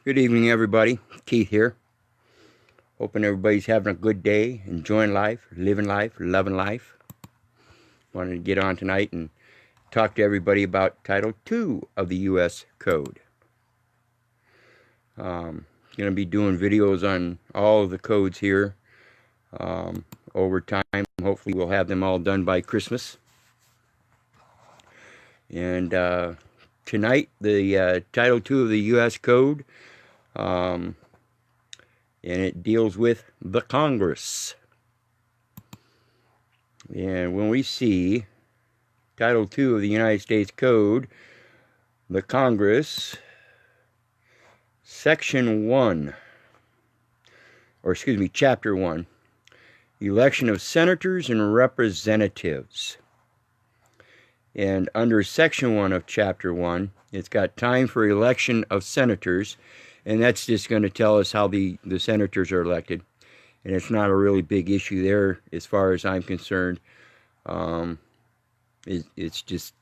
Good evening, everybody. Keith here. Hoping everybody's having a good day, enjoying life, living life, loving life. Wanted to get on tonight and talk to everybody about Title II of the U.S. Code. Going to be doing videos on all of the codes here over time. Hopefully we'll have them all done by Christmas. And tonight, the Title II of the U.S. Code, and it deals with the Congress. And when we see Title II of the United States Code, the Congress, Section 1, or excuse me, Chapter 1, Election of Senators and Representatives. And under Section 1 of Chapter 1, it's got time for election of senators, and that's just going to tell us how the senators are elected. And it's not a really big issue there as far as I'm concerned. It's just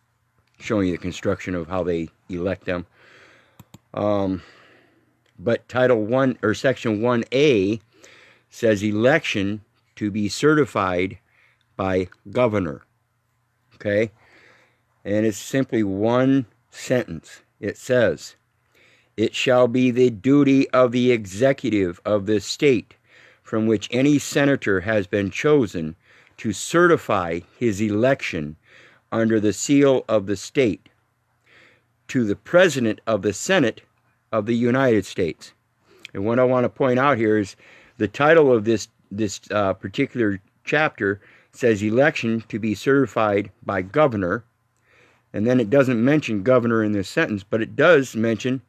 showing you the construction of how they elect them. But Title 1 or Section 1A says election to be certified by governor. Okay? And it's simply one sentence. It says, "It shall be the duty of the executive of the state from which any senator has been chosen to certify his election under the seal of the state to the President of the Senate of the United States." And what I want to point out here is the title of this particular chapter says election to be certified by governor. And then it doesn't mention governor in this sentence, but it does mention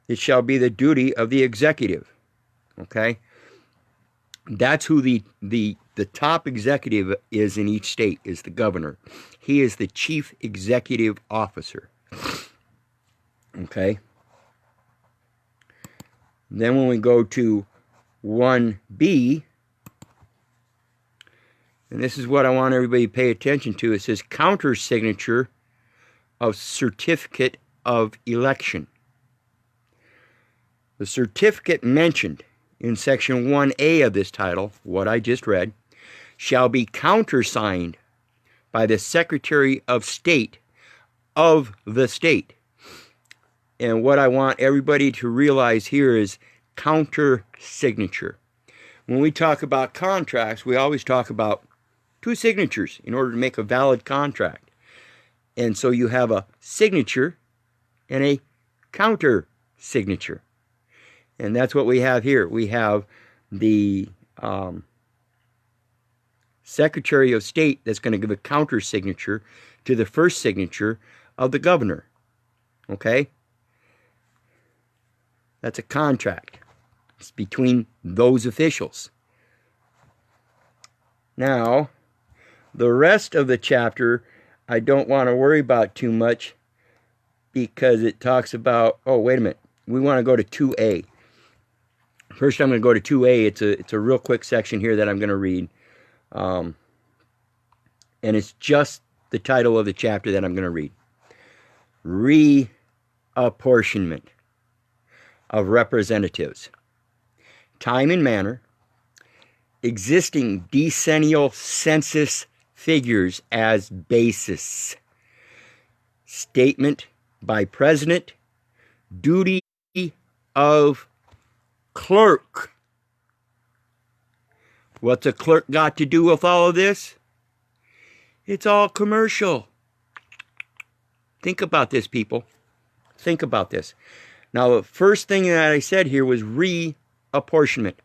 it shall be the duty of the executive. Okay? That's who the top executive is in each state, is the governor. He is the chief executive officer. Okay? Then when we go to 1B, and this is what I want everybody to pay attention to. It says countersignature of certificate of election. The certificate mentioned in Section 1A of this title, what I just read, shall be countersigned by the Secretary of State of the state. And what I want everybody to realize here is countersignature. When we talk about contracts, we always talk about two signatures in order to make a valid contract. And so you have a signature and a counter signature. And that's what we have here. We have the Secretary of State that's going to give a counter signature to the first signature of the governor. Okay? That's a contract. It's between those officials. Now, the rest of the chapter, I don't want to worry about too much because it talks about, oh, wait a minute. We want to go to 2A. First, I'm going to go to 2A. It's a real quick section here that I'm going to read. And it's just the title of the chapter that I'm going to read. Reapportionment of representatives. Time and manner. Existing decennial census figures as basis. Statement by President. Duty of clerk. What's a clerk got to do with all of this? It's all commercial. Think about this, people. Think about this. Now, the first thing that I said here was reapportionment.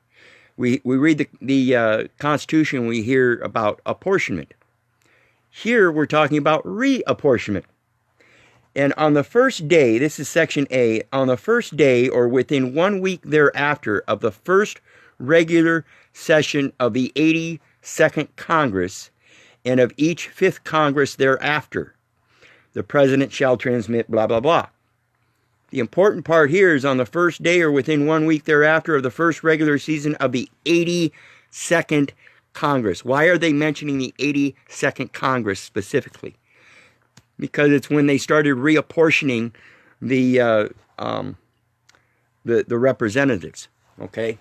We read the Constitution, we hear about apportionment. Here, we're talking about reapportionment. And on the first day, this is Section A, on the first day or within 1 week thereafter of the first regular session of the 82nd Congress and of each 5th Congress thereafter, the President shall transmit blah, blah, blah. The important part here is on the first day or within 1 week thereafter of the first regular season of the 82nd Congress. Why are they mentioning the 82nd Congress specifically? Because it's when they started reapportioning the the representatives, okay?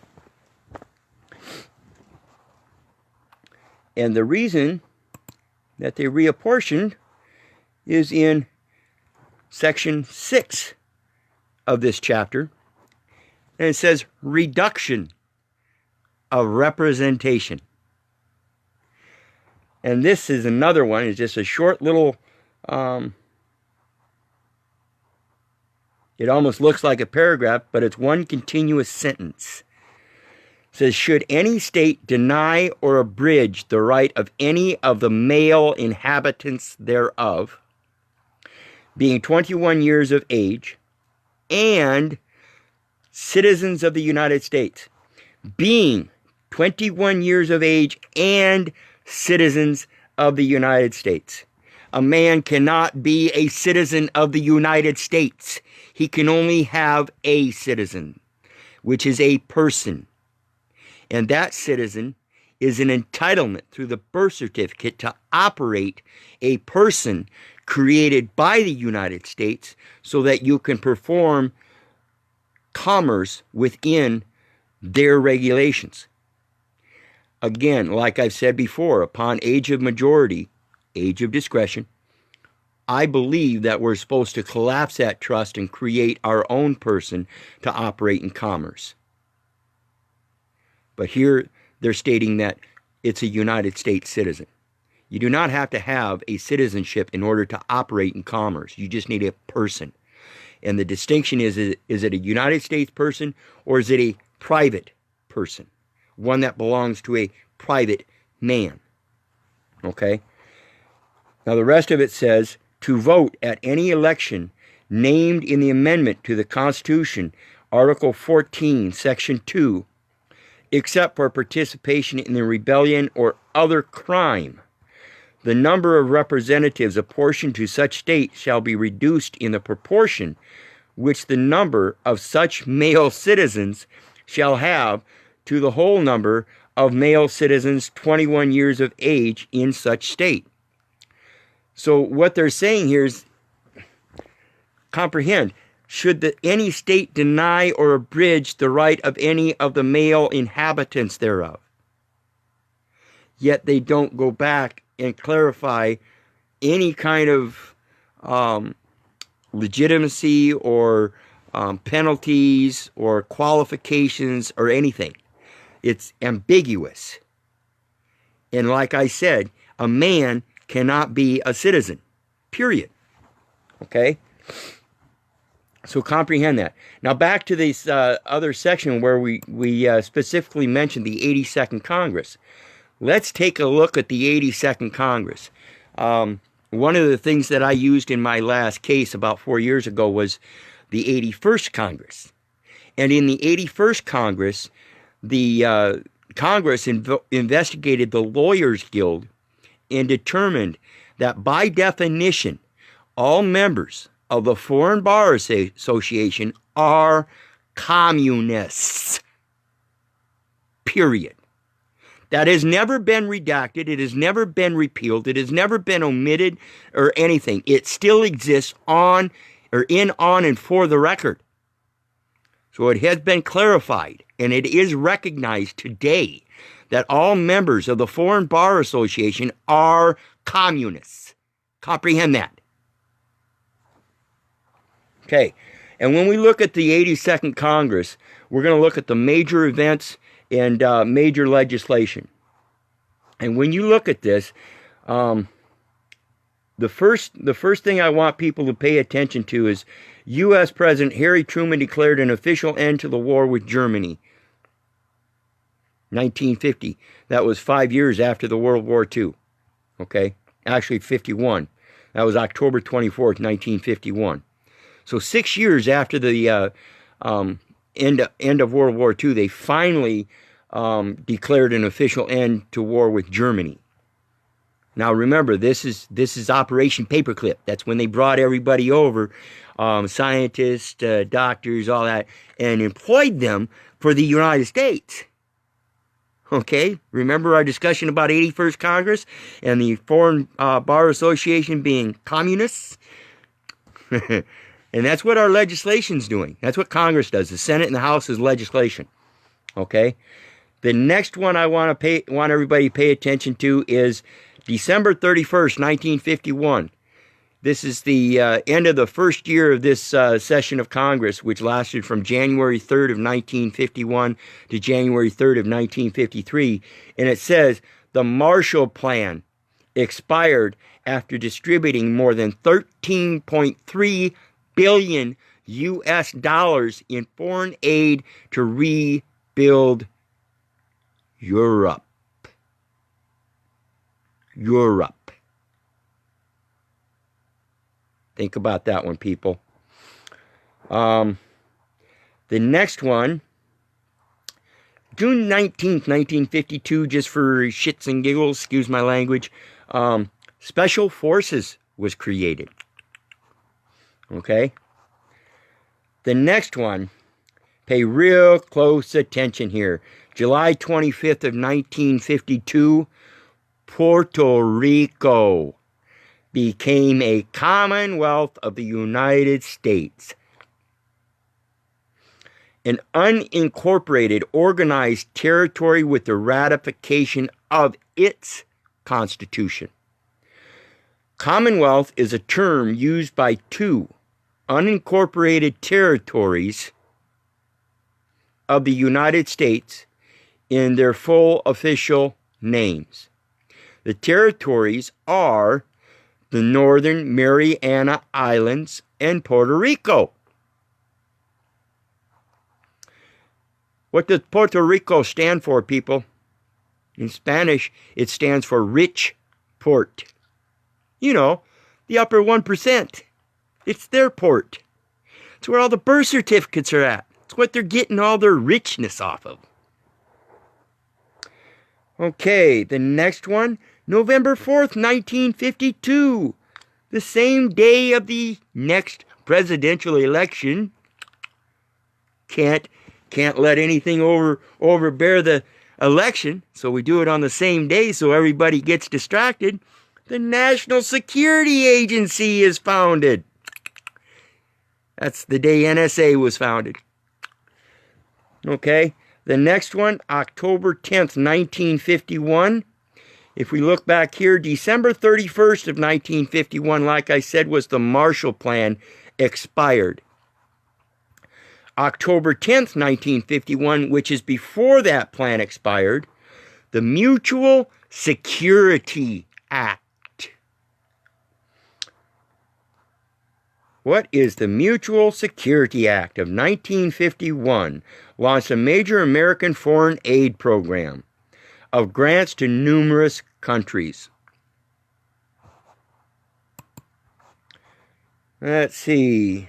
And the reason that they reapportioned is in section 6 of this chapter, and it says reduction of representation. And this is another one. It's just a short little, it almost looks like a paragraph, but it's one continuous sentence. It says, should any state deny or abridge the right of any of the male inhabitants thereof, being 21 years of age, and citizens of the United States, being 21 years of age and citizens of the United States. A man cannot be a citizen of the United States. He can only have a citizen, which is a person. And that citizen is an entitlement through the birth certificate to operate a person created by the United States so that you can perform commerce within their regulations. Again, like I've said before, upon age of majority, age of discretion, I believe that we're supposed to collapse that trust and create our own person to operate in commerce. But here they're stating that it's a United States citizen. You do not have to have a citizenship in order to operate in commerce. You just need a person. And the distinction is it a United States person or is it a private person? One that belongs to a private man. Okay? Now the rest of it says, to vote at any election named in the amendment to the Constitution, Article 14, Section 2, except for participation in the rebellion or other crime, the number of representatives apportioned to such state shall be reduced in the proportion which the number of such male citizens shall have to the whole number of male citizens 21 years of age in such state. So what they're saying here is, comprehend, should any state deny or abridge the right of any of the male inhabitants thereof. Yet they don't go back and clarify any kind of legitimacy or penalties or qualifications or anything. It's ambiguous. And like I said, a man cannot be a citizen, period. Okay? So comprehend that. Now back to this other section where we specifically mentioned the 82nd Congress. Let's take a look at the 82nd Congress. One of the things that I used in my last case about 4 years ago was the 81st Congress. And in the 81st Congress, the Congress investigated the Lawyers Guild and determined that by definition, all members of the Foreign Bar Association are communists. Period. That has never been redacted. It has never been repealed. It has never been omitted or anything. It still exists on and for the record. So it has been clarified, and it is recognized today that all members of the Foreign Bar Association are communists. Comprehend that. Okay, and when we look at the 82nd Congress, we're going to look at the major events and major legislation. And when you look at this, the first thing I want people to pay attention to is U.S. President Harry Truman declared an official end to the war with Germany. 1950. That was 5 years after the World War II. Okay? Actually 51. That was October 24th, 1951. So 6 years after the end of World War II, they finally declared an official end to war with Germany. Now remember, this is Operation Paperclip. That's when they brought everybody over, scientists, doctors, all that, and employed them for the United States. Okay, remember our discussion about 81st Congress and the Foreign Bar Association being communists? And that's what our legislation's doing. That's what Congress does. The Senate and the House is legislation. Okay? The next one I want everybody to pay attention to is December 31st, 1951. This is the end of the first year of this session of Congress, which lasted from January 3rd of 1951 to January 3rd of 1953. And it says, the Marshall Plan expired after distributing more than 13.3 billion U.S. dollars in foreign aid to rebuild Europe. Europe. Think about that one, people. The next one, June 19th, 1952, just for shits and giggles, excuse my language, Special Forces was created. Okay? The next one, pay real close attention here. July 25th of 1952, Puerto Rico became a Commonwealth of the United States. An unincorporated, organized territory with the ratification of its Constitution. Commonwealth is a term used by two unincorporated territories of the United States in their full official names. The territories are the Northern Mariana Islands and Puerto Rico. What does Puerto Rico stand for, people? In Spanish, it stands for rich port. You know, the upper 1%. It's their port. It's where all the birth certificates are at. It's what they're getting all their richness off of. Okay, the next one, November 4th, 1952. The same day of the next presidential election. Can't let anything overbear the election, so we do it on the same day so everybody gets distracted. The National Security Agency is founded. That's the day NSA was founded. Okay, the next one, October 10th, 1951. If we look back here, December 31st of 1951, like I said, was the Marshall Plan expired. October 10th, 1951, which is before that plan expired, the Mutual Security Act. What is the Mutual Security Act of 1951? Launched a major American foreign aid program of grants to numerous countries. Let's see.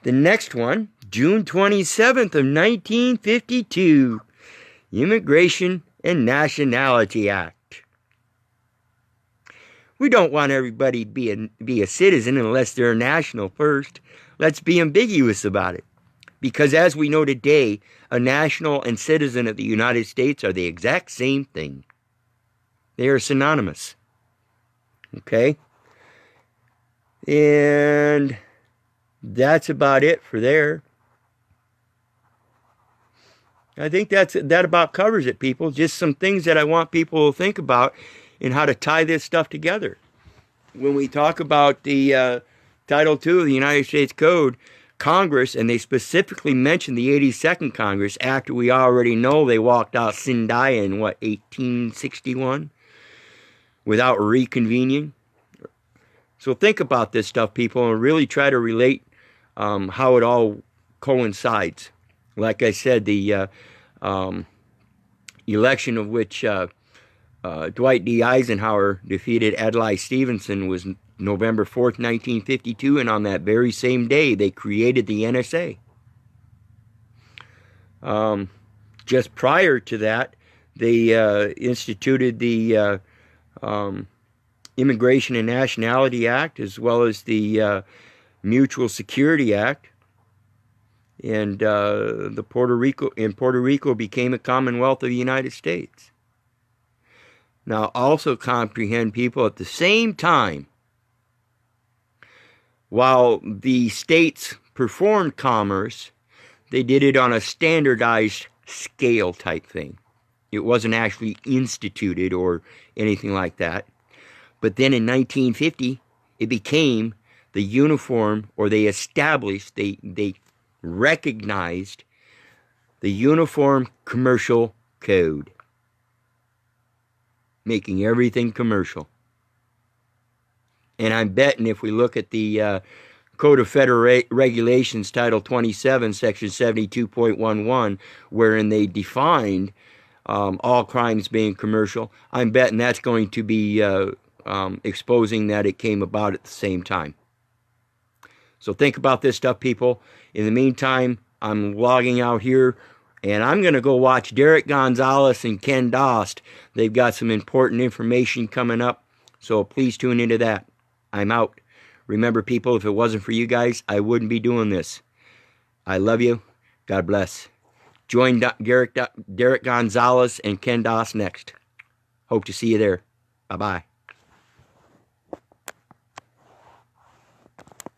The next one, June 27th of 1952, Immigration and Nationality Act. We don't want everybody to be a citizen unless they're a national first. Let's be ambiguous about it. Because as we know today, a national and citizen of the United States are the exact same thing. They are synonymous. Okay? And that's about it for there. I think that about covers it, people. Just some things that I want people to think about and how to tie this stuff together. When we talk about the Title II of the United States Code, Congress, and they specifically mentioned the 82nd Congress, after we already know they walked out Sindaya in, 1861? Without reconvening. So think about this stuff, people, and really try to relate how it all coincides. Like I said, the election of which Dwight D. Eisenhower defeated Adlai Stevenson was November 4th, 1952, and on that very same day, they created the NSA. Just prior to that, they instituted the Immigration and Nationality Act, as well as the Mutual Security Act, and Puerto Rico became a Commonwealth of the United States. Now, also comprehend, people, at the same time, While the states performed commerce, they did it on a standardized scale type thing. It wasn't actually instituted or anything like that. But then in 1950, it became the uniform, or they established, they recognized the Uniform Commercial Code, making everything commercial. And I'm betting if we look at the Code of Federal Regulations, Title 27, Section 72.11, wherein they defined all crimes being commercial, I'm betting that's going to be exposing that it came about at the same time. So think about this stuff, people. In the meantime, I'm logging out here, and I'm going to go watch Derek Gonzalez and Ken Dost. They've got some important information coming up, so please tune into that. I'm out. Remember, people, if it wasn't for you guys, I wouldn't be doing this. I love you. God bless. Join Derek Gonzalez and Ken Doss next. Hope to see you there. Bye-bye.